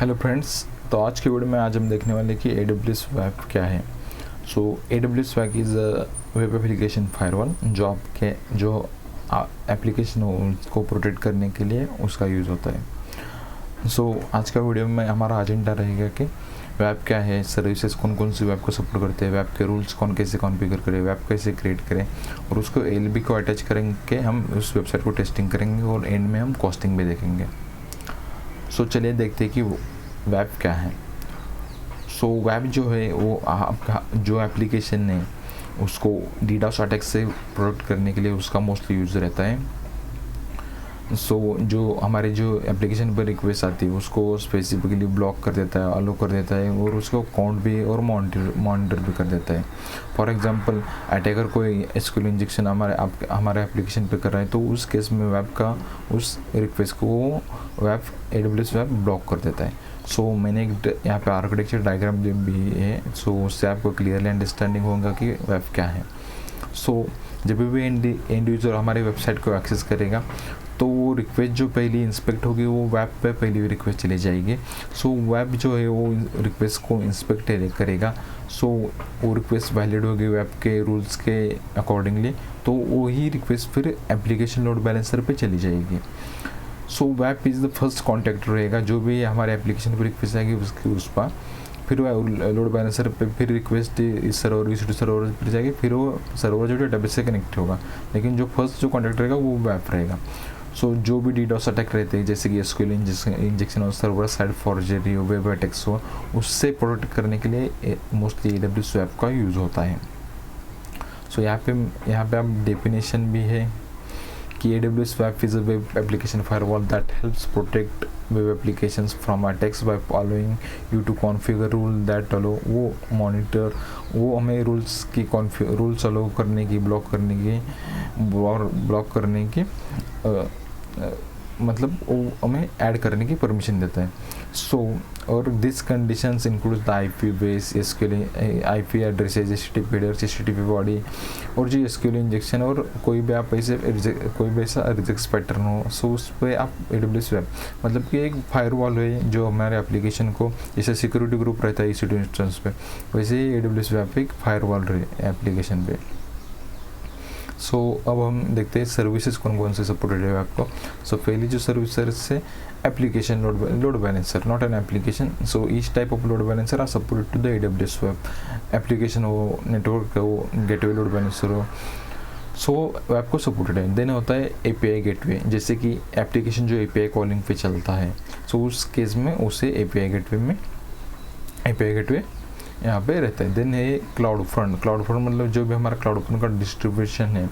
Hello friends, तो आज की वीडियो में आज हम देखने वाले कि AWS वेब क्या है। सो AWS web is a web application firewall जो आपके एप्लीकेशन हो उनको प्रोटेक्ट करने के लिए उसका यूज़ होता है। सो आज का वीडियो में हमारा एजेंडा रहेगा कि वेब क्या है, सर्विसेज कौन कौन सी वेब को सपोर्ट करते हैं, वेब के रूल्स कौन कैसे कॉन्फ़िगर करें, वेब कैसे क्रिएट करें और उसको LB को अटैच करेंगे, हम उस वेबसाइट को टेस्टिंग करेंगे और एंड में हम कॉस्टिंग भी देखेंगे। सो चलिए देखते हैं कि वेब क्या है। सो वेब जो है वो आपका जो एप्लीकेशन है उसको डीडोस अटैक से प्रोटेक्ट करने के लिए उसका मोस्टली यूज़ रहता है। सो जो हमारे जो एप्लीकेशन पर रिक्वेस्ट आती है उसको स्पेसिफिकली ब्लॉक कर देता है, अलो कर देता है और उसको काउंट भी और मॉनिटर भी कर देता है। फॉर एग्जांपल अटैकर कोई SQL इंजेक्शन हमारे एप्लीकेशन पे कर रहा है तो उस केस में वेब का उस रिक्वेस्ट को वेब AWS वेब ब्लॉक कर देता है। सो मैंने एक यहाँ पे आर्किटेक्चर डायग्राम भी है, सो उससे आपको क्लियरली अंडरस्टैंडिंग होगा कि वेब क्या है। सो जब भी एंड यूज़र हमारे वेबसाइट को एक्सेस करेगा तो वो रिक्वेस्ट जो पहली इंस्पेक्ट होगी वो वेब पे पहली रिक्वेस्ट चली जाएगी। सो वेब जो है वो रिक्वेस्ट को इंस्पेक्ट करेगा। सो वो रिक्वेस्ट वैलिड होगी वेब के रूल्स के अकॉर्डिंगली, तो वही रिक्वेस्ट फिर एप्लीकेशन लोड बैलेंसर पे चली जाएगी। So web is the first contact रहेगा, जो भी हमारे एप्लीकेशन पर रिक्वेस्ट आएगी उसकी उस पर फिर लोड बैलेंसर पे फिर रिक्वेस्ट इस सर्वर पर जाएगी, फिर वो सर्वर जो डेटाबेस से कनेक्ट होगा, लेकिन जो फर्स्ट जो कॉन्टैक्ट रहेगा वो वेब रहेगा। सो जो भी डीडोस अटैक रहते हैं जैसे कि SQL इंजेक्शन और सर्वर साइड फॉर्जरी हो, वेब अटैक्स हो, उससे प्रोटेक्ट करने के लिए मोस्टली AWS वेब का यूज़ होता है। सो यहाँ पे आप डेफिनेशन भी है कि AWS web is a web application firewall that helps protect web applications from attacks by allowing you to configure rule that allow, वो मॉनिटर वो हमें रूल्स अलो करने की, ब्लॉक करने की मतलब वो हमें ऐड करने की परमिशन देता है। सो और this conditions include the IP base, SQL IP addresses, HTTP header, HTTP body और जो SQL इंजेक्शन और कोई भी आप ऐसा रिजेक्ट पैटर्न हो, सो उस पर आप AWS वेब मतलब कि एक फायरवॉल है जो हमारे एप्लीकेशन को, जैसे सिक्योरिटी ग्रुप रहता है EC2 इंस्टेंस पे, वैसे ही AWS वेब एक फायरवॉल रहे एप्लीकेशन पे। सो अब हम देखते हैं सर्विसेज कौन कौन से सपोर्टेड है आपको। सो पहली जो सर्विसेज है application load balancer, not an application. So each type of load balancer are supported to the AWS web. Application हो, नेटवर्क हो, गेटवे लोड बैलेंसर हो, सो वेब को सपोर्टेड है। देन होता है API गेटवे, जैसे कि एप्लीकेशन जो API कॉलिंग पे चलता है, सो उस केस में उसे API गेटवे यहाँ पे रहता है। देन है क्लाउड फ्रंट मतलब जो भी हमारा क्लाउड फ्रंट का डिस्ट्रीब्यूशन है,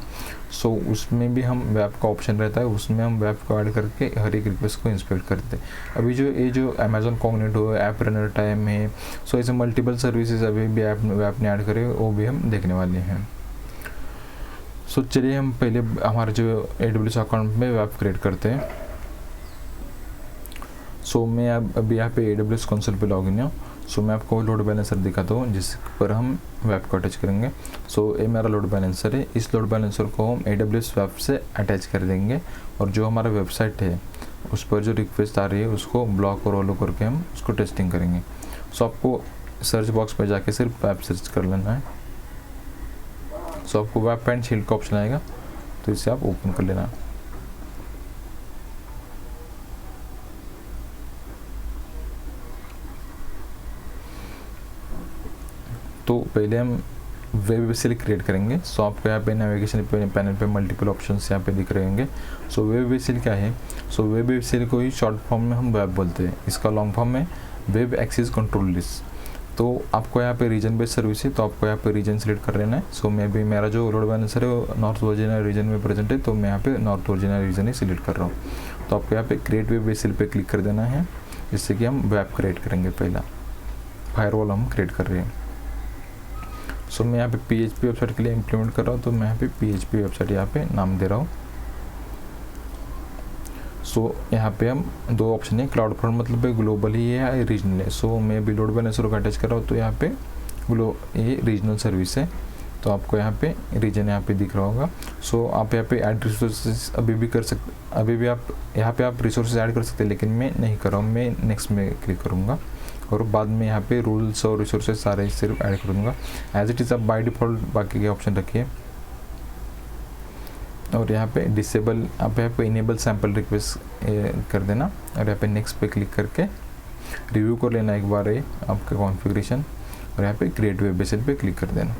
सो उसमें भी हम वेब का ऑप्शन रहता है, उसमें हम वेब को ऐड करके हर एक रिक्वेस्ट को इंस्पेक्ट करते हैं। अभी जो Amazon Cognito app runner time है, सो ऐसे मल्टीपल सर्विसेज अभी भी वेब ने ऐड करे, वो भी हम देखने वाले हैं। सो चलिए हम पहले हमारे जो AWS अकाउंट में वेब क्रिएट करते हैं। सो मैं अभी यहाँ पे AWS कंसोल पे लॉगिन हूँ। सो मैं आपको लोड बैलेंसर दिखाता हूँ जिस पर हम वेब को अटैच करेंगे। सो ये मेरा लोड बैलेंसर है, इस लोड बैलेंसर को हम AWS वेब से अटैच कर देंगे और जो हमारा वेबसाइट है उस पर जो रिक्वेस्ट आ रही है उसको ब्लॉक और ऑलो करके हम उसको टेस्टिंग करेंगे। सो आपको सर्च बॉक्स पर जाके सिर्फ वेब सर्च कर लेना है। सो आपको वेब एंड शील्ड का ऑप्शन आएगा, तो इसे आप ओपन कर लेना। तो पहले हम वेब वेसिल क्रिएट करेंगे। सो आपको यहाँ पे नेविगेशन पैनल पे मल्टीपल ऑप्शंस यहाँ पे दिख रहे होंगे। सो वेब वेसिल क्या है? सो वेब वेसिल को ही शॉर्ट फॉर्म में हम वेब बोलते हैं, इसका लॉन्ग फॉर्म में वेब एक्सेस कंट्रोल लिस्ट। तो आपको यहाँ पे रीजन बेस्ड सर्विस है, तो आपको यहाँ पे रीजन सेलेक्ट कर लेना है। सो मैं भी मेरा जो लोड बैलेंसर है वो नॉर्थ वर्जीनिया रीजन में प्रेजेंट है, तो मैं यहाँ पे नॉर्थ वर्जीनिया रीजन ही सिलेक्ट कर रहा हूँ। तो आपको यहाँ पे क्रिएट वेब वेसिल पे क्लिक कर देना है, जिससे कि हम वेब क्रिएट करेंगे। पहला फायरवॉल हम क्रिएट कर रहे हैं। सो मैं यहाँ पे PHP वेबसाइट के लिए इम्प्लीमेंट कर रहा हूँ, तो मैं यहाँ पे PHP वेबसाइट यहाँ पे नाम दे रहा हूँ। सो यहाँ पे हम दो ऑप्शन है, क्लाउड फ्रंट मतलब ग्लोबल ही है या रीजनल है। सो मैं भी लोड बैलेंसर को अटैच कर रहा हूँ, तो यहाँ पे ये रीजनल सर्विस है, तो आपको यहाँ पे रीजन यहाँ पे दिख रहा होगा। सो आप यहाँ पे ऐड रिसोर्सेज अभी भी कर सकते, अभी भी आप यहाँ पे आप रिसोर्सेज ऐड कर सकते हैं, लेकिन मैं नहीं कर रहा हूँ, मैं नेक्स्ट में क्लिक करूँगा और बाद में यहाँ पे रूल्स और रिसोर्सेज सारे सिर्फ ऐड कर दूँगा। एज इट इज़ आप बाय डिफ़ॉल्ट बाकी के ऑप्शन रखिए और यहाँ पे डिसेबल आप यहाँ पे इनेबल सैम्पल रिक्वेस्ट कर देना और यहाँ पे नेक्स्ट पे क्लिक करके रिव्यू कर लेना एक बार ये आपका कॉन्फ़िगरेशन और यहाँ पे क्रिएट वेब बेसिस पे क्लिक कर देना।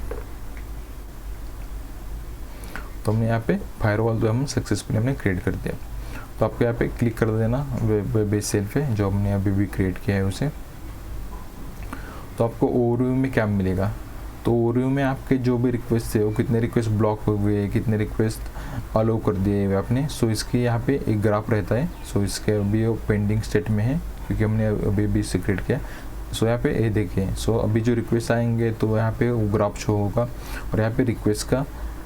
तो हमने यहाँ पे फायरवॉल जो हम सक्सेसफुली हमने क्रिएट कर दिया। तो आपको यहाँ पे क्लिक कर देना वेब बेसिस पे जो हमने अभी भी क्रिएट किया है उसे। तो आपको ओवरव्यू में क्या मिलेगा, तो ओवरव्यू में आपके जो भी रिक्वेस्ट थे वो कितने रिक्वेस्ट ब्लॉक हो गए, कितने रिक्वेस्ट अलो कर दिए हुए आपने। सो इसकी यहाँ पे एक ग्राफ रहता है। सो इसके अभी वो पेंडिंग स्टेट में है क्योंकि हमने अभी भी इसे क्रिएट किया। सो यहाँ पे ये देखिए, सो अभी जो रिक्वेस्ट आएंगे तो यहाँ पे वो ग्राफ शो होगा और यहाँ पे रिक्वेस्ट का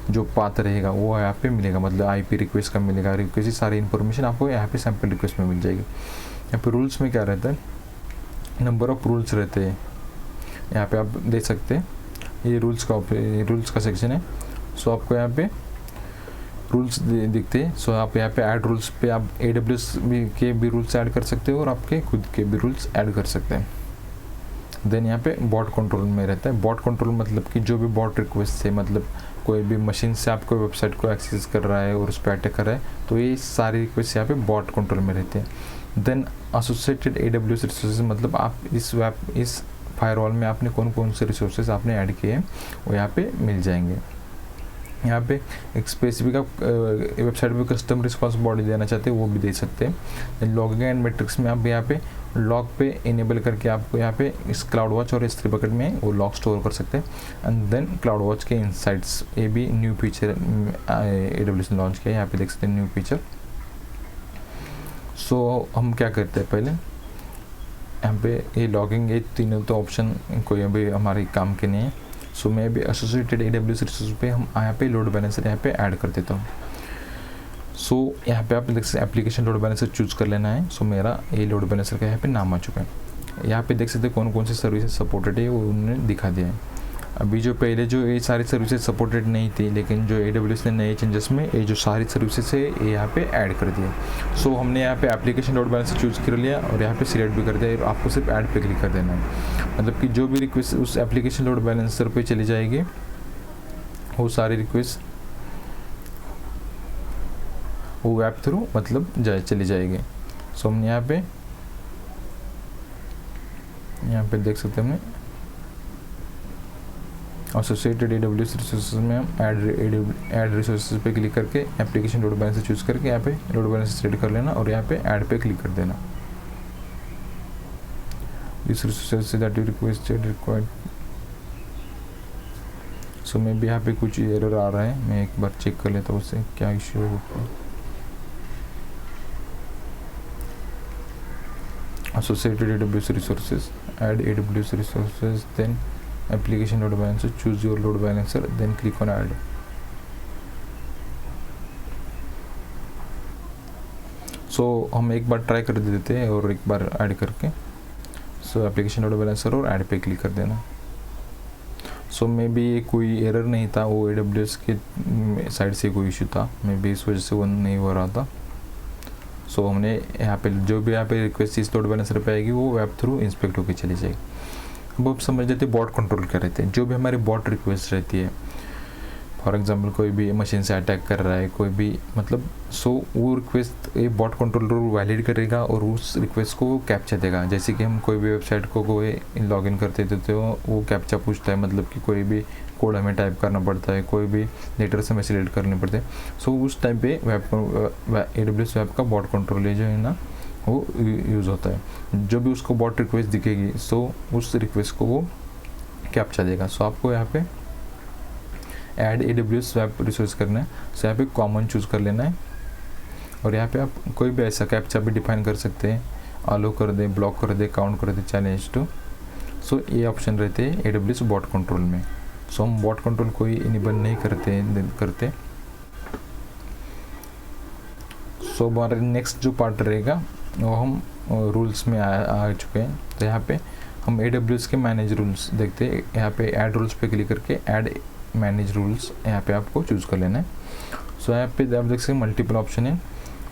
जो पाथ रहेगा वो यहाँ पे मिलेगा, मतलब आईपी रिक्वेस्ट का मिलेगा, रिक्वेस्ट की सारी इन्फॉर्मेशन आपको यहाँ पे सैम्पल रिक्वेस्ट में मिल जाएगी। यहाँ पे रूल्स में क्या रहता है, नंबर ऑफ रूल्स रहते हैं, यहाँ पे आप देख सकते हैं ये रूल्स का सेक्शन है। सो आपको यहाँ पे रूल्स दिखते हैं। सो आप यहाँ पे ऐड रूल्स पे आप AWS के भी रूल्स ऐड कर सकते हो और आपके खुद के भी रूल्स ऐड कर सकते हैं। देन यहाँ पे बॉट कंट्रोल में रहता है। बॉट कंट्रोल मतलब कि जो भी बॉट रिक्वेस्ट है, मतलब कोई भी मशीन से आपको वेबसाइट को एक्सेस कर रहा है और उस पर अटैक कर रहा है, तो ये सारी रिक्वेस्ट यहाँ पे बॉट कंट्रोल में रहते हैं। देन एसोसिएटेड AWS रिसोर्सेज, मतलब आप इस फायरवॉल में आपने कौन कौन से रिसोर्सेज आपने ऐड किए हैं वो यहाँ पे मिल जाएंगे। यहाँ पे एक स्पेसिफिक आप वेबसाइट पे कस्टम रिस्पॉन्स बॉडी देना चाहते हैं वो भी दे सकते हैं। लॉगिंग एंड मैट्रिक्स में आप यहाँ पे लॉग पे इनेबल करके आपको यहाँ पे इस क्लाउड वॉच और S3 बकेट में वो लॉग स्टोर कर सकते हैं। एंड देन क्लाउड वॉच के इनसाइट्स, ये भी न्यू फीचर AWS ने लॉन्च किया है, यहाँ पे देख सकते हैं न्यू फीचर। सो हम क्या करते हैं, पहले यहाँ पे ये लॉगिंग, ये तीनों तो ऑप्शन कोई अभी हमारे काम के नहीं है। सो मैं भी एसोसिएटेड AWS रिसोर्स पे हम यहाँ पे लोड बैलेंसर यहाँ पे ऐड कर देता हूँ। सो यहाँ पे आप देख सकते एप्लीकेशन लोड बैलेंसर चूज़ कर लेना है। सो मेरा ये लोड बैलेंसर का यहाँ पे नाम आ चुका है। यहाँ पे देख सकते कौन कौन सी सर्विसेज सपोर्टेड है वो उन्होंने दिखा दिया है। अभी जो पहले जो ये सारी सर्विसेज सपोर्टेड नहीं थी, लेकिन जो AWS ने नए चेंजेस में ये जो सारी सर्विसेज है ये यहाँ पे ऐड कर दिए। सो हमने यहाँ पे एप्लीकेशन लोड बैलेंसर चूज़ कर लिया और यहाँ पे सिलेक्ट भी कर दिया और आपको सिर्फ ऐड पे क्लिक कर देना है। मतलब कि जो भी रिक्वेस्ट उस एप्लीकेशन लोड बैलेंसर पे चली जाएगी वो सारी रिक्वेस्ट वो ऐप थ्रू मतलब चली जाएगी। सो हमने यहाँ पे देख सकते हैं हमने एसोसिएटेड AWS रिसोर्सेज में हम ऐड रिसोर्सेज पे क्लिक करके एप्लीकेशन लोड बैलेंसर चूज़ करके यहाँ पे लोड बैलेंसर सेट कर लेना और यहाँ पे ऐड पे क्लिक कर देना। This resources that you requested required. So मैं भी यहाँ पे कुछ एरर आ रहा है, मैं एक बार चेक कर लेता हूँ उससे क्या इश्यू होता है। Associated AWS resources, add AWS resources, then application load balancer, choose your load balancer, then click on add. So हम एक बार ट्राई कर देते हैं और एक बार ऐड करके सो एप्लीकेशन लोड बैलेंसर और ऐड पे क्लिक कर देना। सो मे बी कोई एरर नहीं था, वो AWS के साइड से कोई इशू था, मे बी इस वजह से वो नहीं हो रहा था। सो हमने यहाँ पे जो भी यहाँ पे रिक्वेस्ट इस लोड बैलेंसर पे आएगी वो वेब थ्रू इंस्पेक्ट होकर चली जाएगी। अब आप समझ लेते बॉट कंट्रोल क्या रहते हैं। जो भी हमारी बॉट रिक्वेस्ट रहती है, फॉर एग्जांपल कोई भी मशीन से अटैक कर रहा है कोई भी, मतलब सो वो रिक्वेस्ट ये बॉट कंट्रोलर वैलिड करेगा और उस रिक्वेस्ट को कैप्चा देगा। जैसे कि हम कोई भी वेबसाइट को कोई लॉगिन करते थे तो वो कैप्चा पूछता है, मतलब कि कोई भी कोड हमें टाइप करना पड़ता है, कोई भी लेटर से हमें सिलेक्ट करने पड़ते हैं। सो उस टाइम पे AWS वेब का बॉट कंट्रोल जो है ना वो यूज़ होता है। जो भी उसको बॉट रिक्वेस्ट दिखेगी सो उस रिक्वेस्ट को वो कैप्चा देगा। सो आपको यहाँ पे ऐड AWS वेब रिसोर्स करना है। सो यहाँ पे कॉमन चूज़ कर लेना है और यहाँ पे आप कोई भी ऐसा कैप्चा भी डिफाइन कर सकते हैं, अलो कर दे, ब्लॉक कर दे, काउंट कर दे, चैलेंज टू। सो ये ऑप्शन रहते हैं AWS बॉट कंट्रोल में। सो हम बॉट कंट्रोल कोई इनेबल नहीं करते। सो हमारा नेक्स्ट जो पार्ट रहेगा वो हम रूल्स में आ चुके हैं। तो यहाँ पे हम AWS के मैनेज रूल्स देखते हैं। यहाँ पे ऐड रूल्स पे क्लिक करके ऐड मैनेज रूल्स यहाँ पे आपको चूज़ कर लेना है। सो यहाँ पे आप देख सकते हैं मल्टीपल ऑप्शन है।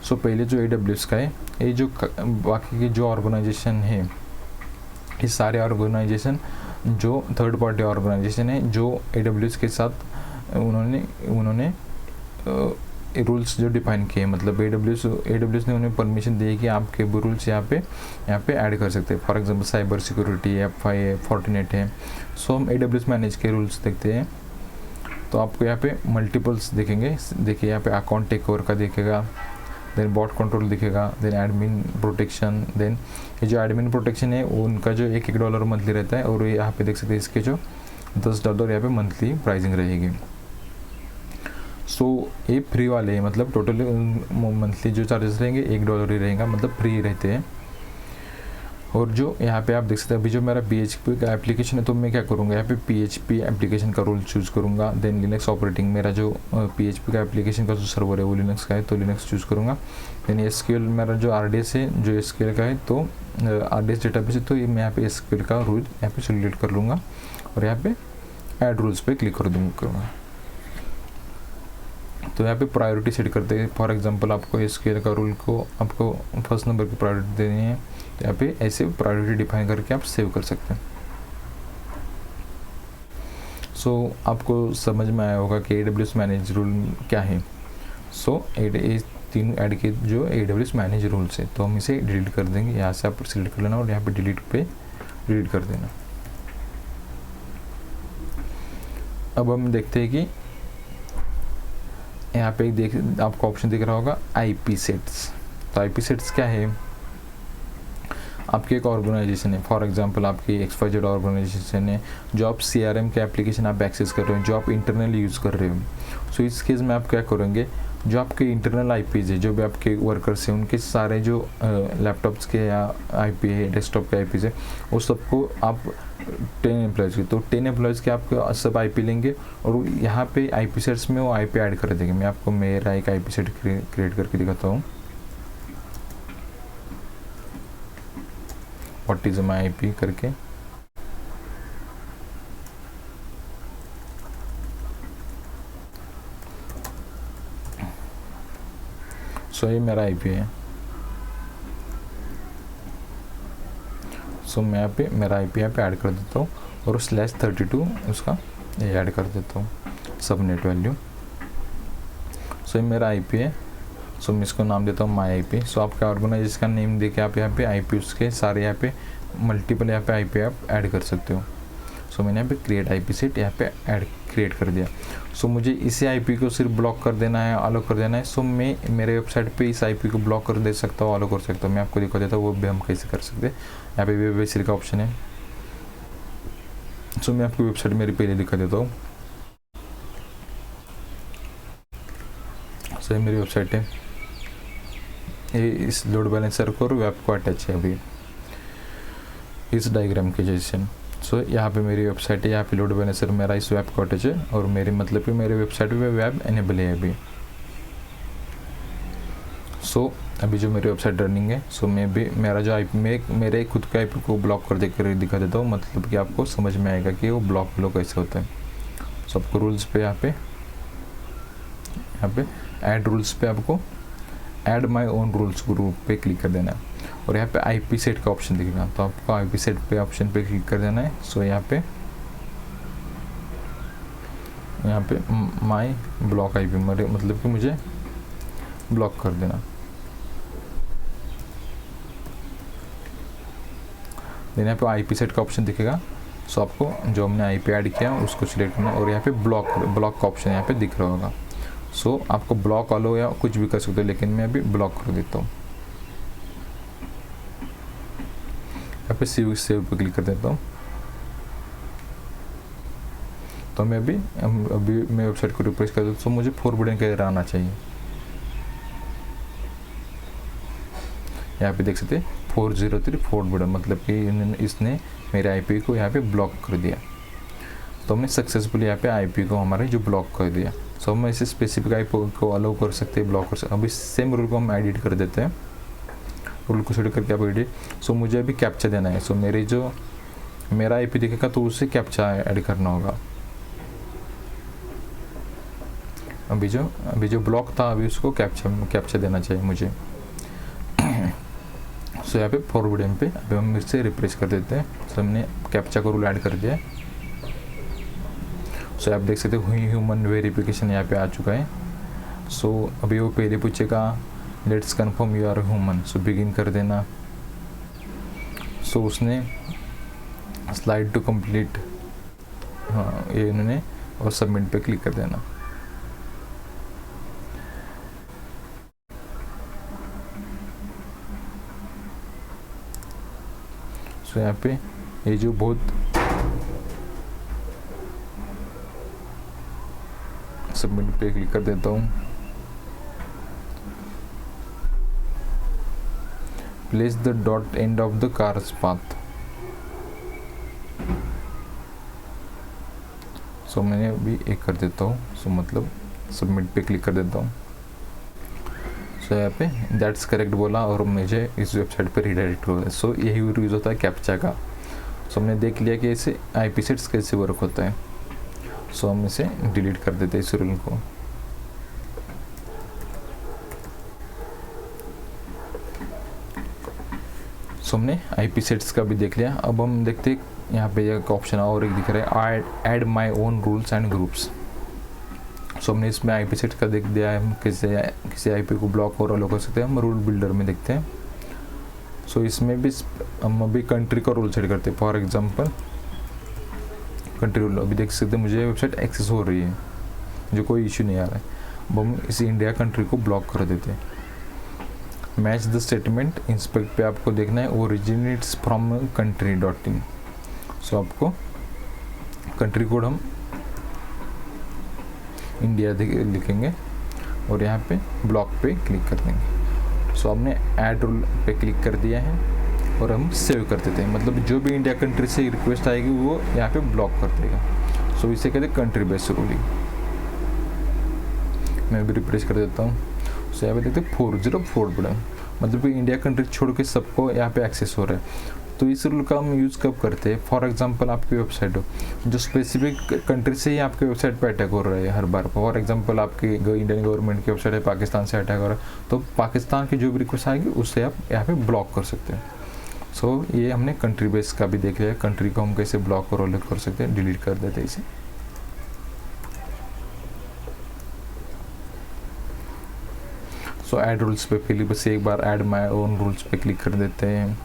सो पहले जो AWS का है, ये जो बाकी की जो ऑर्गेनाइजेशन है, ये सारे ऑर्गेनाइजेशन जो थर्ड पार्टी ऑर्गेनाइजेशन है जो AWS के साथ उन्होंने रूल्स जो डिफाइन किए, मतलब AWS ने उन्हें परमिशन दी है कि आपके रूल्स यहाँ पे ऐड कर सकते हैं। For example cyber security, F5 है, Fortinet है। सो हम AWS मैनेज के रूल्स देखते हैं, तो आपको यहाँ पे मल्टीपल्स दिखेंगे। देखिए यहाँ पे अकाउंट टेक ओवर का दिखेगा, देन बॉट कंट्रोल दिखेगा, देन एडमिन प्रोटेक्शन। देन ये जो एडमिन प्रोटेक्शन है वो उनका जो $1 मंथली रहता है, और यहाँ पे देख सकते हैं इसके जो $10 यहाँ पे मंथली प्राइसिंग रहेगी। सो ये फ्री वाले हैं, मतलब टोटली मंथली जो चार्जेस रहेंगे $1 ही रहेगा, मतलब फ्री रहते हैं। और जो यहाँ पे आप देख सकते हैं अभी जो मेरा PHP का एप्लीकेशन है, तो मैं क्या करूँगा, यहाँ पे PHP एप्लीकेशन का रोल चूज़ करूँगा। देन लिनक्स ऑपरेटिंग, मेरा जो PHP का एप्लीकेशन का जो सर्वर है वो लिनक्स का है, तो लिनक्स चूज़ करूँगा। देन SQL मेरा जो RDS है, जो SQL का है, तो RDS डेटाबेस है, तो ये मैं यहाँ पे SQL का रूल यहाँ पे सिलेक्ट कर लूँगा और यहाँ पे ऐड रूल्स पे क्लिक करूँगा। तो यहाँ पे प्रायोरिटी सेट करते हैं। फॉर एग्जांपल आपको SQL का रूल को आपको फर्स्ट नंबर की प्रायोरिटी देनी है, तो यहाँ पे ऐसे प्रायोरिटी डिफाइन करके आप सेव कर सकते हैं। सो आपको समझ में आया होगा कि AWS मैनेज रूल क्या है। सो ये 3 ऐड के जो AWS मैनेज रूल्स है, तो हम इसे डिलीट कर देंगे। यहाँ से आप सिलेक्ट कर लेना और यहाँ पे डिलीट पे डिलीट कर देना। अब हम देखते हैं कि यहाँ पे आपको ऑप्शन दिख रहा होगा IP सेट्स। तो IP सेट्स क्या है, आपकी एक ऑर्गेनाइजेशन है, फॉर एग्जांपल आपकी XYZ ऑर्गेनाइजेशन है, जो आप CRM के एप्लीकेशन आप एक्सेस कर रहे हो, जो आप इंटरनली यूज़ कर रहे हो। सो इस केस में आप क्या करेंगे, जो आपके इंटरनल IPs है, जो भी आपके वर्कर्स हैं, उनके सारे जो लैपटॉप्स के या IP है, डेस्कटॉप के IPs है, वो सबको आप 10 एम्प्लॉयज़ के, तो 10 एम्प्लॉयज़ के आप सब IP लेंगे और यहाँ पे IP सेट्स में वो IP ऐड कर देंगे। मैं आपको मेरा एक IP सेट क्रिएट करके दिखाता हूँ। व्हाट इज माई IP करके। सो ये मेरा IP है। सो मैं यहाँ पे मेरा IP यहाँ पे ऐड कर देता हूँ और /32 उसका ये ऐड कर देता हूँ सबनेट वैल्यू। सो ये मेरा IP है। सो मैं इसको नाम देता हूँ माई IP। सो आपका ऑर्गेनाइजेशन का नेम देके आप यहाँ पे IP उसके सारे यहाँ पे मल्टीपल यहाँ पे IP आप ऐड कर सकते हो। सो मैंने यहाँ पे क्रिएट IP सेट यहाँ पे क्रिएट कर दिया। सो मुझे इसी IP को सिर्फ ब्लॉक कर देना है, अलो कर देना है। सो मैं मेरे वेबसाइट पे इस IP को ब्लॉक कर दे सकता हूँ, अलो कर सकता हूँ। मैं आपको दिखा देता हूँ वो भी हम कैसे कर सकते हैं। यहाँ पे वेबसाइट का ऑप्शन है। सो मैं आपको वेबसाइट मेरी पहले दिखा देता हूँ। सो ये मेरी वेबसाइट है, ये इस लोड बैलेंसर को और वेब को अटैच है अभी इस डायग्राम के जैसे। सो यहाँ पे मेरी वेबसाइट है, यहाँ पे लोड बैलेंसर मेरा इस वेब को अटैच है और मेरे मतलब कि मेरे वेबसाइट पे वेब एनेबल है अभी। सो अभी जो मेरी वेबसाइट रनिंग है, सो मैं भी मेरा जो मेरे खुद के IP को ब्लॉक कर देकर दिखा देता हूँ, मतलब कि आपको समझ में आएगा कि वो ब्लॉक कैसे होता है। सो आपको रूल्स पे यहाँ पे ऐड रूल्स पे आपको add my own rules group पे क्लिक कर देना है और यहाँ पे IP सेट का ऑप्शन दिखेगा, तो आपको IP सेट पे ऑप्शन पे क्लिक कर देना है। सो यहाँ पे माई ब्लॉक IP मतलब कि मुझे ब्लॉक कर देना। देन यहाँ पे IP सेट का ऑप्शन दिखेगा। सो आपको जो हमने IP ऐड किया उसको सिलेक्ट करना और यहाँ पे ब्लॉक का ऑप्शन यहाँ पे दिख रहा होगा। सो आपको ब्लॉक वालो या कुछ भी कर सकते हो, लेकिन मैं अभी ब्लॉक कर देता हूँ। यहाँ पे सेव पे क्लिक कर देता हूँ। तो मैं अभी मैं वेबसाइट को रिफ्रेश कर देता हूँ। तो मुझे फॉरवर्डिंग का एरर आना चाहिए। यहाँ पे देख सकते हैं 403 फॉरवर्ड, मतलब कि इसने मेरे IP को यहाँ पे ब्लॉक कर दिया। तो हमने सक्सेसफुली यहाँ पे IP को हमारे जो ब्लॉक कर दिया। सो हम ऐसे स्पेसिफिक IP को अलाउ कर सकते हैं, ब्लॉक कर सकते हैं। अभी सेम रूल को हम एडिट कर देते हैं। रूल को सेट करके आप एडिट। सो मुझे अभी कैप्चा देना है। सो मेरा IP दिखेगा तो उससे कैप्चा ऐड करना होगा। अभी जो ब्लॉक था अभी उसको कैप्चा देना चाहिए मुझे। सो यहाँ पे फॉरवर्ड एम पे अभी हम फिर से रिप्लेस कर देते हैं। सो हमने कैप्चा का रूल ऐड कर दिया है। सो आप देख सकते हो ह्यूमन वेरिफिकेशन यहाँ पे आ चुका है। सो अभी वो पहले पूछेगा let's confirm you are human, so begin कर देना। सो उसने स्लाइड टू कंप्लीट, हाँ ये इन्होंने, और सबमिट पे क्लिक कर देना। सो यहाँ पे ये जो बहुत सबमिट पे क्लिक कर देता हूँ। Place the dot end of the cars path. So मैंने अभी एक कर देता हूँ। सो मतलब सबमिट पे क्लिक कर देता हूँ। सो यहाँ पे दैट्स करेक्ट बोला और मुझे इस वेबसाइट पे रिडायरेक्ट हो गया। सो यही यूज़ होता है कैप्चा का। सो हमने देख लिया कि इसे IP सेट्स कैसे वर्क होता है। सो हम इसे डिलीट कर देते हैं इस रूल को। सो हमने IP सेट्स का भी देख लिया। अब हम देखते हैं यहाँ पे एक ऑप्शन और एक दिख रहा है, add my own rules and groups. So हमने इसमें IP सेट्स का देख दिया है, हम किसी IP को ब्लॉक और अलो कर सकते हैं। हम रूल बिल्डर में देखते हैं। सो इसमें भी हम अभी कंट्री का रूल सेट करते हैं। फॉर एग्जांपल कंट्री रूल, अभी देख सकते हैं मुझे वेबसाइट एक्सेस हो रही है, जो कोई इशू नहीं आ रहा है। अब हम इस इंडिया कंट्री को ब्लॉक कर देते हैं। मैच द स्टेटमेंट इंस्पेक्ट पे आपको देखना है originates from country dot in. So आपको कंट्री कोड हम इंडिया लिखेंगे और यहाँ पे ब्लॉक पे क्लिक कर देंगे। सो हमने ऐड रूल पे क्लिक कर दिया है और हम सेव कर देते हैं। मतलब जो भी इंडिया कंट्री से रिक्वेस्ट आएगी वो यहाँ पे ब्लॉक कर देगा। सो इसे कहते हैं कंट्री बेस्ड रूलिंग। मैं भी रिप्लेस कर देता हूँ। सो यहाँ पे देखते हैं 4040 बड़ा, मतलब कि इंडिया कंट्री छोड़ के सबको यहाँ पे एक्सेस हो रहा है। तो इस रूल का हम यूज़ कब करते हैं? फॉर एग्जांपल आपकी वेबसाइट हो जो स्पेसिफिक कंट्री से ही आपके वेबसाइट पे अटैक हो रहा है हर बार। फॉर एग्जांपल आपकी इंडियन गवर्नमेंट की वेबसाइट है, पाकिस्तान से अटैक हो रहा है, तो पाकिस्तान की जो भी रिक्वेस्ट आएगी उससे आप यहाँ पे ब्लॉक कर सकते हैं। सो ये हमने कंट्री बेस का भी देख लिया। कंट्री को हम कैसे ब्लॉक और अलग कर सकते हैं, डिलीट कर देते हैं इसे। सो ऐड रूल्स पे फिर बस एक बार ऐड माय ओन रूल्स पे क्लिक कर देते हैं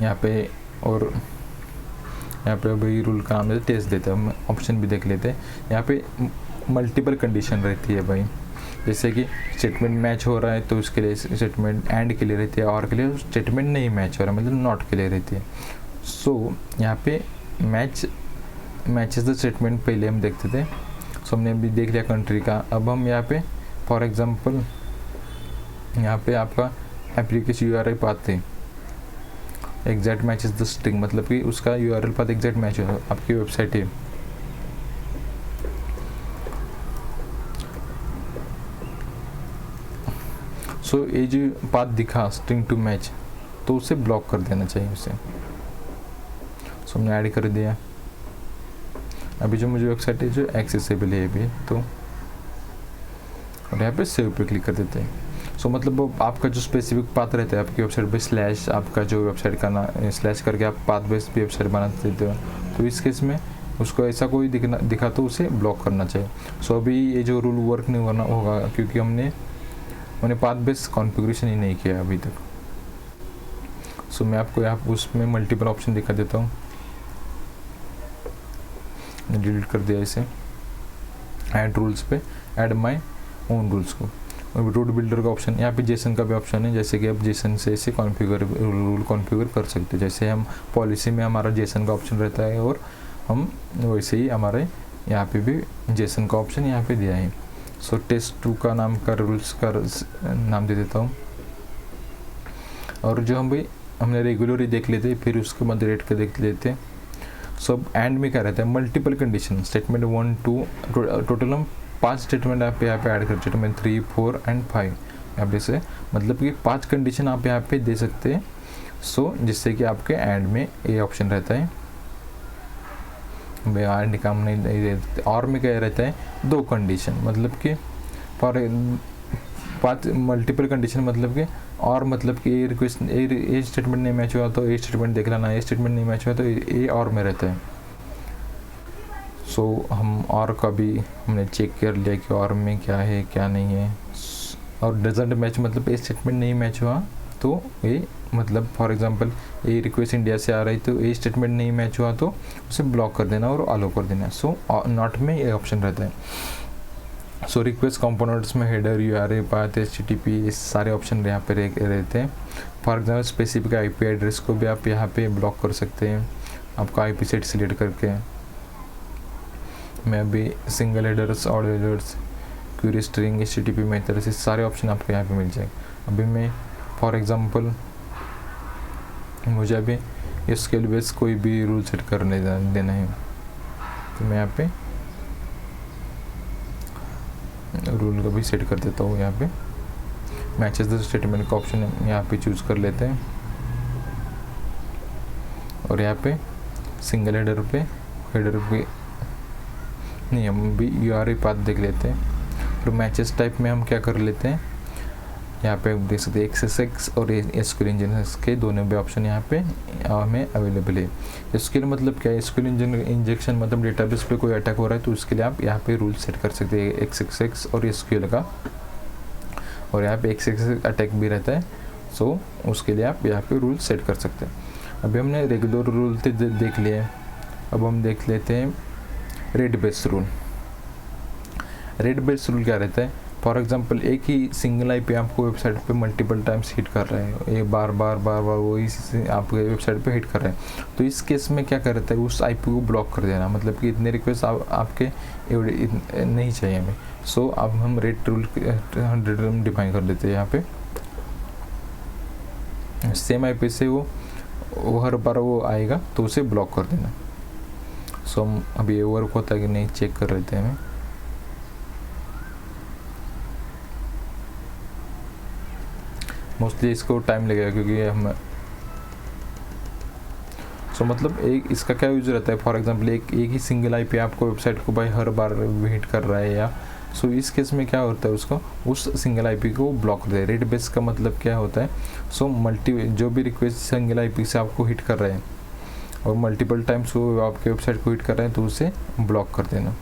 यहाँ पे। और यहाँ पे अभी रूल का नाम है टेस्ट देते हैं, हम ऑप्शन भी देख लेते हैं। यहाँ पे मल्टीपल कंडीशन रहती है भाई, जैसे कि स्टेटमेंट मैच हो रहा है तो उसके लिए स्टेटमेंट एंड के लिए रहती है, और के लिए स्टेटमेंट नहीं मैच हो रहा है मतलब नॉट के लिए रहती है। सो यहाँ पे मैचेस द स्टेटमेंट पहले हम देखते थे। सो हमने अभी देख लिया कंट्री का। अब हम यहाँ पे फॉर एग्जांपल यहाँ पे आपका एप्लीकेशन URI पाथ है एग्जैक्ट मैचेस द स्ट्रिंग, मतलब कि उसका URL पाथ एग्जैक्ट मैच हो आपकी वेबसाइट है। सो ये जो पाथ दिखा स्ट्रिंग टू मैच, तो उसे ब्लॉक कर देना चाहिए उसे। सो हमने ऐड कर दिया। अभी जो मुझे वेबसाइट है जो एक्सेसिबल है अभी, तो और यहाँ पे सेव पे क्लिक कर देते हैं। सो मतलब आपका जो स्पेसिफिक पाथ रहता है आपकी वेबसाइट पे स्लैश आपका जो वेबसाइट का ना स्लैश करके आप पाथ बेस्ड भी वेबसाइट बना देते हो, तो इस केस में उसको ऐसा कोई दिखा तो उसे ब्लॉक करना चाहिए। सो अभी ये जो रूल वर्क नहीं करना होगा क्योंकि हमने पाथ बेस्ड कॉन्फ़िगरेशन ही नहीं किया अभी तक। सो मैं आपको यहाँ उसमें मल्टीपल ऑप्शन दिखा देता हूँ। डिलीट कर दिया इसे। ऐड रूल्स पे ऐड माय ओन रूल्स को, रूल बिल्डर का ऑप्शन, यहाँ पे जेसन का भी ऑप्शन है, जैसे कि आप जेसन से इसे रूल कॉन्फ़िगर कर सकते हैं। जैसे हम पॉलिसी में हमारा जेसन का ऑप्शन रहता है और हम वैसे ही हमारे यहाँ पे भी जेसन का ऑप्शन यहाँ पे दिया है। सो टेस्ट 2 का नाम का रूल्स का नाम दे देता हूँ। और जो हमने रेगुलर ही देख लेते फिर उसके बाद रेट के देख लेते। सब एंड में क्या रहता है मल्टीपल कंडीशन स्टेटमेंट 1 2 टोटल हम 5 स्टेटमेंट आप यहाँ पे ऐड कर स्टेटमेंट 3 4 एंड 5 यहाँ पे से, मतलब कि 5 कंडीशन आप यहाँ पे दे सकते हैं। सो जिससे कि आपके एंड में ये ऑप्शन रहता है एंड काम नहीं देते। और में क्या रहता है, 2 कंडीशन, मतलब कि फॉर 5 मल्टीपल कंडीशन, मतलब कि और मतलब कि ए रिक्वेस्ट ए स्टेटमेंट नहीं मैच हुआ तो ए स्टेटमेंट देख लेना, ए स्टेटमेंट नहीं मैच हुआ तो ए और में रहता है। सो हम और का भी हमने चेक कर लिया कि और में क्या है क्या नहीं है। और डजंट मैच मतलब ए स्टेटमेंट नहीं मैच हुआ तो ए मतलब for example A request India से आ रही तो ए स्टेटमेंट नहीं मैच हुआ तो उसे ब्लॉक कर देना और अलो कर देना। सो नॉट में ये ऑप्शन रहता है। सो रिक्वेस्ट कंपोनेंट्स में हेडर, यूआरएल, पाथ, एचटीटीपी, ये सारे ऑप्शन यहाँ पे रहते हैं। For example specific IP address को भी आप यहाँ पे ब्लॉक कर सकते हैं आपका आईपी सेट सिलेक्ट करके। मैं अभी single headers, audio headers, query string, HTTP methods, ये सारे ऑप्शन आपको यहाँ पे मिल जाएंगे। अभी मैं फॉर एग्जांपल मुझे अभी एसक्यूएल बेस कोई भी रूल सेट करने देना है तो मैं यहाँ पे रूल को भी सेट कर देता हूँ। यहाँ पे मैचेस द स्टेटमेंट का ऑप्शन यहाँ पे चूज कर लेते हैं और यहाँ पे सिंगल हेडर पे नहीं, हम भी यूआरएल पाथ देख लेते हैं। फिर मैचेस टाइप में हम क्या कर लेते हैं, यहाँ पे देख सकते हैं एक्सएसएक्स और एसक्यूएल इंजन के दोनों भी ऑप्शन यहाँ पे हमें अवेलेबल है। एसक्यूएल मतलब क्या है, एसक्यूएल इंजन इंजेक्शन मतलब डेटाबेस पे कोई अटैक हो रहा है तो उसके लिए आप यहाँ पे रूल सेट कर सकते हैं एक्सएसएक्स और एसक्यूएल का। और यहाँ पे एक्सएसएक्स अटैक भी रहता है, सो उसके लिए आप यहाँ पे रूल सेट कर सकते हैं। अभी हमने रेगुलर रूल देख लिए, अब हम देख लेते हैं red base rule. Red base rule क्या रहता है, फॉर एग्जांपल एक ही सिंगल आईपी आपको वेबसाइट पे मल्टीपल टाइम्स हिट कर रहा है, ये बार बार वही आपके वेबसाइट पे हिट कर रहा है, तो इस केस में क्या करता है, उस आईपी को ब्लॉक कर देना, मतलब कि इतने रिक्वेस्ट आपके नहीं चाहिए हमें। सो अब हम रेड रूल 100 डिफाइन कर देते हैं यहाँ पे। सेम आईपी से वो हर बार वो आएगा तो उसे ब्लॉक कर देना। सो हम अभी ये वर्क होता है कि नहीं चेक कर लेते हैं। मोस्टली इसको टाइम लगेगा क्योंकि हम मतलब एक इसका क्या यूज रहता है, फॉर एग्जांपल एक ही सिंगल आईपी आपको वेबसाइट को भाई हर बार हिट कर रहा है या इस केस में क्या होता है, उसको उस सिंगल आईपी को ब्लॉक कर दे। रेड बेस का मतलब क्या होता है, जो भी रिक्वेस्ट सिंगल आईपी से आपको हिट कर रहे हैं और मल्टीपल टाइम्स वो आपके वेबसाइट को हिट कर रहे हैं तो उसे ब्लॉक कर देना।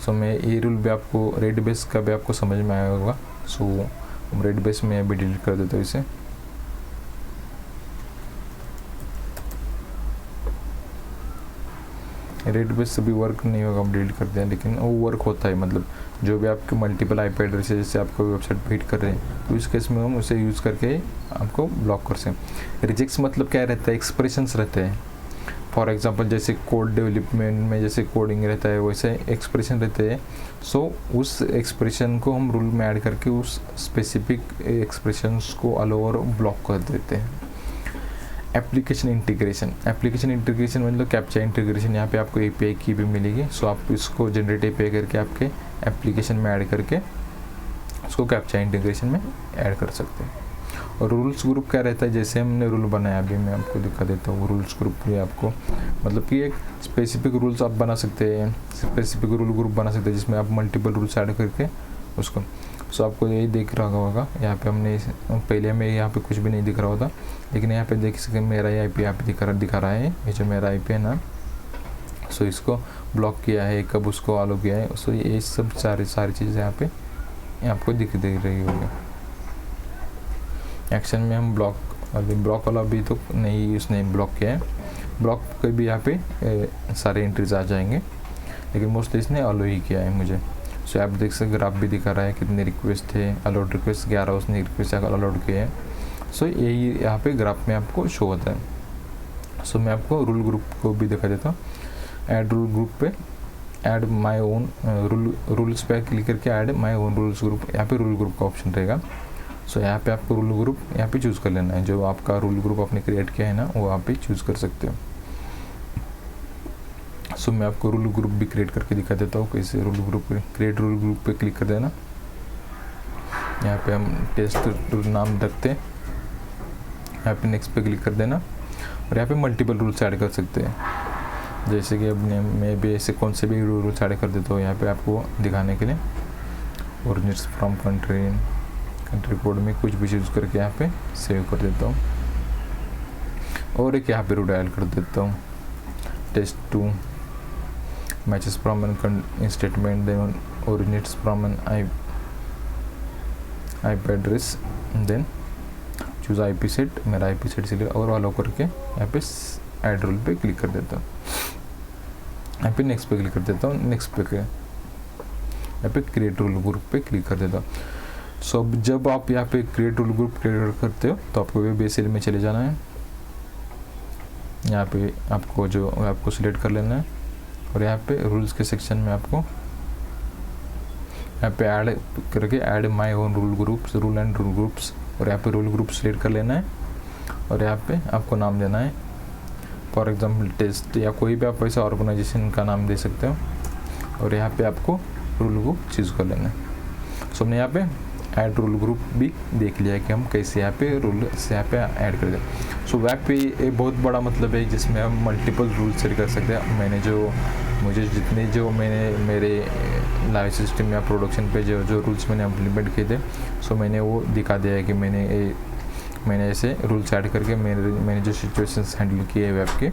मैं ये रूल भी आपको रेड बेस का भी आपको समझ में आया होगा। रेड बेस में अभी डिलीट कर देता हूँ इसे। रेड बेस से भी वर्क नहीं होगा, हम डिलीट कर दें, लेकिन वो वर्क होता है, मतलब जो भी आपके मल्टीपल आईपी एड्रेस जैसे आपको वेबसाइट पे हिट कर रहे हैं तो इस केस में हम उसे यूज़ करके आपको ब्लॉक कर सकते। रिजेक्ट्स मतलब क्या रहता है, एक्सप्रेशंस रहते हैं। फॉर एग्जांपल जैसे कोड डेवलपमेंट में जैसे कोडिंग रहता है वैसे एक्सप्रेशन रहते हैं। उस एक्सप्रेशन को हम रूल में ऐड करके उस स्पेसिफिक एक्सप्रेशंस को अलो और ब्लॉक कर देते हैं। एप्लीकेशन इंटीग्रेशन मतलब कैप्चा इंटीग्रेशन, यहाँ पे आपको एपीआई की भी मिलेगी। आप इसको जनरेट एपीआई करके आपके एप्लीकेशन में ऐड करके उसको कैप्चा इंटीग्रेशन में ऐड कर सकते हैं। और रूल्स ग्रुप क्या रहता है, जैसे हमने रूल बनाया अभी मैं आपको दिखा देता हूँ। रूल्स ग्रुप में आपको मतलब कि एक स्पेसिफिक रूल्स आप बना सकते हैं, स्पेसिफिक रूल ग्रुप बना सकते हैं जिसमें आप मल्टीपल रूल्स ऐड करके उसको। आपको यही दिख रहा होगा, यहाँ पे हमने पहले हमें यहाँ पे कुछ भी नहीं दिख रहा होता, लेकिन यहाँ पे देख सकते मेरा ये आईपी यहाँ पे दिखा रहा है, ये जो मेरा आईपी है ना। इसको ब्लॉक किया है, कब उसको अलो किया है, ये सब सारी चीज़ें यहाँ पे आपको दिख रही होगी। एक्शन में हम ब्लॉक वाला अभी तो नहीं उसने ब्लॉक किया है, ब्लॉक के भी यहाँ पे सारे एंट्रीज आ जाएंगे, लेकिन मोस्टली इसने अलो ही किया है मुझे। आप देख सकते ग्राफ भी दिखा रहा है कितने रिक्वेस्ट थे, अलाउड रिक्वेस्ट 11 उसने रिक्वेस्ट अलाउड किए हैं। यही यहाँ पे ग्राफ में आपको शो होता है। मैं आपको रूल ग्रुप को भी दिखा देता हूँ। ऐड रूल ग्रुप पे ऐड माय ओन रूल्स पे क्लिक करके add my own rules group, यहाँ पे रूल ग्रुप का ऑप्शन रहेगा। यहाँ पे आपको रूल ग्रुप यहाँ पे चूज़ कर लेना है, जो आपका रूल ग्रुप आपने क्रिएट किया है ना वो आप पे चूज़ कर सकते हो। मैं आपको रूल ग्रुप भी क्रिएट करके दिखा देता हूँ कैसे। Rule group create rule group पे क्लिक कर देना, यहाँ पे हम टेस्ट नाम रखते हैं, यहाँ पे नेक्स्ट पे क्लिक कर देना और यहाँ पे मल्टीपल रूल्स ऐड कर सकते हैं। जैसे कि अब मैं भी ऐसे कौन से भी रूल्स ऐड कर देता हूँ यहाँ पे आपको दिखाने के लिए। ओरिजिनेट्स फ्रॉम कंट्री कोड में कुछ भी यूज़ करके यहाँ पे सेव कर देता हूँ। और एक यहाँ पे रूट ऐड कर देता हूँ, test2 matches from an statement, then originates from an IP address, then choose IP set, मेरा IP सेट सिलेक्ट और अलाउ करके यहाँ पे ऐड रूल पे क्लिक कर देता हूँ। यहाँ पे नेक्स्ट पे क्लिक कर देता हूँ, नेक्स्ट पे यहाँ पे क्रिएट रूल ग्रुप पे क्लिक कर देता हूँ। सो अब जब आप यहाँ पे क्रिएट रूल ग्रुप क्रिएट करते हो तो आपको बेसिल में चले जाना है। यहाँ पे आपको जो आपको सिलेक्ट कर लेना है और यहाँ पे रूल्स के सेक्शन में आपको यहाँ पे ऐड करके add my own rule groups, rule and rule groups, और यहाँ पे रूल ग्रुप सिलेक्ट कर लेना है और यहाँ पे आपको नाम देना है, फॉर एग्जांपल टेस्ट, या कोई भी आप वैसा ऑर्गेनाइजेशन का नाम दे सकते हो। और यहाँ पे आपको रूल को चूज़ कर लेना है। सो हमने यहाँ पे ऐड रूल ग्रुप भी देख लिया कि हम कैसे यहाँ पे रूल से यहाँ पे ऐड कर दें। सो वेब पे एक बहुत बड़ा मतलब है जिसमें हम मल्टीपल रूल्स सेट कर सकते हैं। मैंने मेरे लाइव सिस्टम या प्रोडक्शन पे जो रूल्स मैंने इम्प्लीमेंट किए थे, सो मैंने वो दिखा दिया है कि मैंने ऐसे रूल्स ऐड करके मैंने जो सिचुएशंस हैंडल किए हैं वेब के,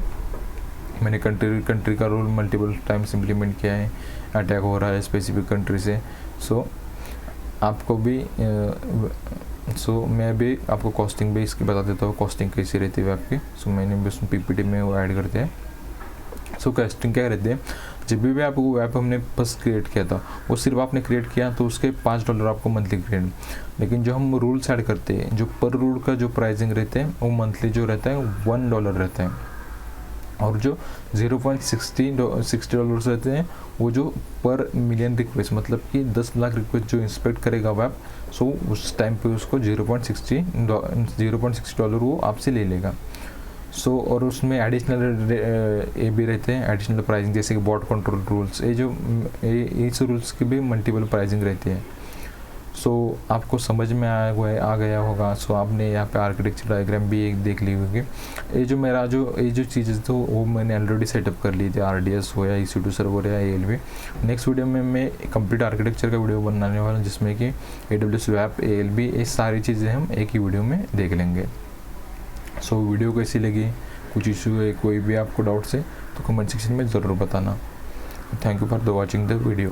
मैंने कंट्री का रूल मल्टीपल टाइम्स इम्प्लीमेंट किया है, अटैक हो रहा है स्पेसिफिक कंट्री से। सो आपको भी मैं भी आपको कॉस्टिंग भी इसकी बता देता हूँ, कॉस्टिंग कैसी रहती है आपकी। सो मैंने भी उसमें PPT में वो ऐड करते हैं। सो कॉस्टिंग क्या रहती है, जब भी आपको ऐप हमने फर्स्ट क्रिएट किया था वो सिर्फ आपने क्रिएट किया तो उसके $5 आपको मंथली क्रेडिट, लेकिन जो हम रूल्स ऐड करते हैं, जो पर रूल का जो प्राइसिंग रहते हैं वो मंथली जो रहता है $1 रहता है, और जो 0.60 रहते हैं वो जो पर मिलियन रिक्वेस्ट, मतलब कि 10 लाख रिक्वेस्ट जो इंस्पेक्ट करेगा वेब, सो उस टाइम पे उसको $0.60 वो आपसे ले लेगा। सो और उसमें एडिशनल ये भी रहते हैं, एडिशनल प्राइसिंग, जैसे कि बॉट कंट्रोल रूल्स, इस रूल्स की भी मल्टीपल प्राइसिंग रहती है। सो आपको समझ में आ गया होगा। सो आपने यहाँ पे आर्किटेक्चर डायग्राम भी एक देख ली होगी। ये जो चीज़ें तो वो मैंने ऑलरेडी सेटअप कर ली थी, RDS हो या EC2 सर्वर या ALB। नेक्स्ट वीडियो में मैं कंप्लीट आर्किटेक्चर का वीडियो बनाने वाला हूँ जिसमें कि AWS वेब, ALB, ये सारी चीज़ें हम एक ही वीडियो में देख लेंगे। सो वीडियो कैसी लगी, कुछ इशू है, कोई भी आपको डाउट्स है तो कमेंट सेक्शन में ज़रूर बताना। Thank you for the watching the video.